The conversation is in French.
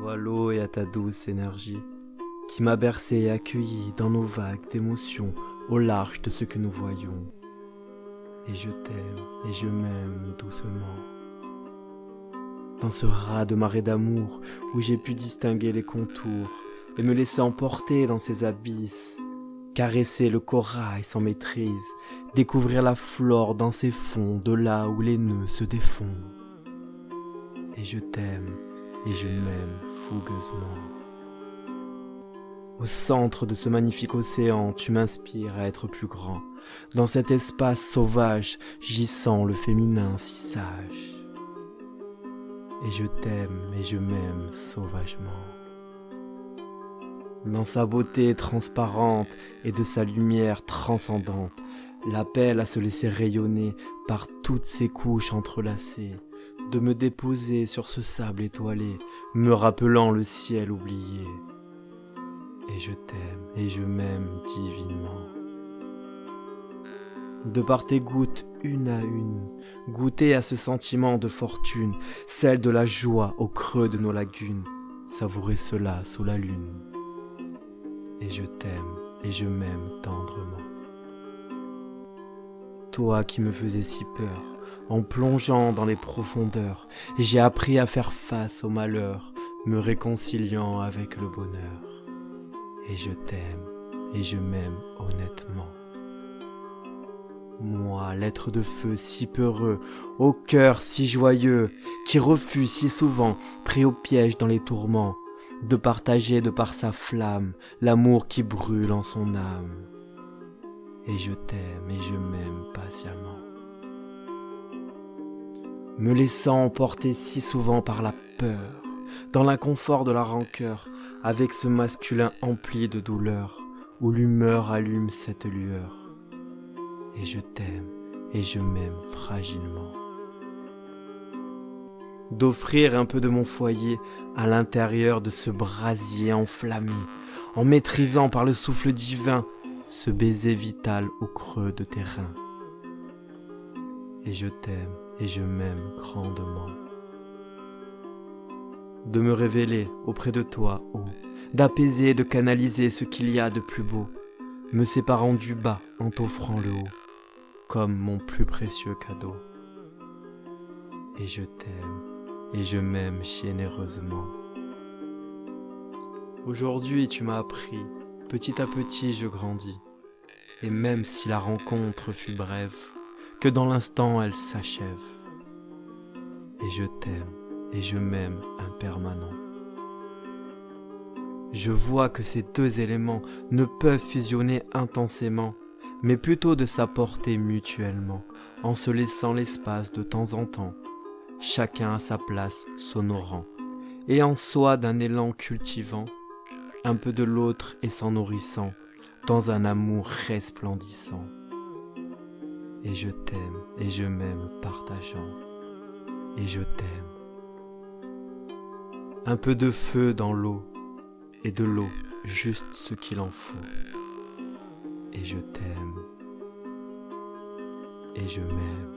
toi l'eau et à ta douce énergie, qui m'a bercé et accueilli dans nos vagues d'émotions au large de ce que nous voyons. Et je t'aime et je m'aime doucement. Dans ce raz de marée d'amour où j'ai pu distinguer les contours et me laisser emporter dans ces abysses, caresser le corail sans maîtrise, découvrir la flore dans ses fonds de là où les nœuds se défont. Et je t'aime et je m'aime fougueusement. Au centre de ce magnifique océan, tu m'inspires à être plus grand. Dans cet espace sauvage, j'y sens le féminin si sage. Et je t'aime et je m'aime sauvagement. Dans sa beauté transparente et de sa lumière transcendante, l'appel à se laisser rayonner par toutes ses couches entrelacées, de me déposer sur ce sable étoilé, me rappelant le ciel oublié. Et je t'aime et je m'aime divinement. De par tes gouttes une à une, goûter à ce sentiment de fortune, celle de la joie au creux de nos lagunes, savourer cela sous la lune. Et je t'aime et je m'aime tendrement. Toi qui me faisais si peur, en plongeant dans les profondeurs, j'ai appris à faire face au malheur, me réconciliant avec le bonheur. Et je t'aime et je m'aime honnêtement. Moi, l'être de feu si peureux, au cœur si joyeux, qui refuse si souvent, pris au piège dans les tourments, de partager de par sa flamme l'amour qui brûle en son âme. Et je t'aime et je m'aime patiemment. Me laissant emporter si souvent par la peur, dans l'inconfort de la rancœur, avec ce masculin empli de douleur, où l'humeur allume cette lueur. Et je t'aime et je m'aime fragilement. D'offrir un peu de mon foyer à l'intérieur de ce brasier enflammé, en maîtrisant par le souffle divin ce baiser vital au creux de tes reins. Et je t'aime et je m'aime grandement. De me révéler auprès de toi, ô, d'apaiser et de canaliser ce qu'il y a de plus beau, me séparant du bas en t'offrant le haut, comme mon plus précieux cadeau. Et je t'aime et je m'aime généreusement. Aujourd'hui tu m'as appris, petit à petit je grandis, et même si la rencontre fut brève, que dans l'instant elle s'achève. Et je t'aime et je m'aime impermanent. Je vois que ces deux éléments ne peuvent fusionner intensément, mais plutôt de s'apporter mutuellement, en se laissant l'espace de temps en temps, chacun à sa place s'honorant, et en soi d'un élan cultivant, un peu de l'autre et s'en nourrissant, dans un amour resplendissant. Et je t'aime et je m'aime partageant, et je t'aime. Un peu de feu dans l'eau, et de l'eau juste ce qu'il en faut. Et je t'aime et je m'aime.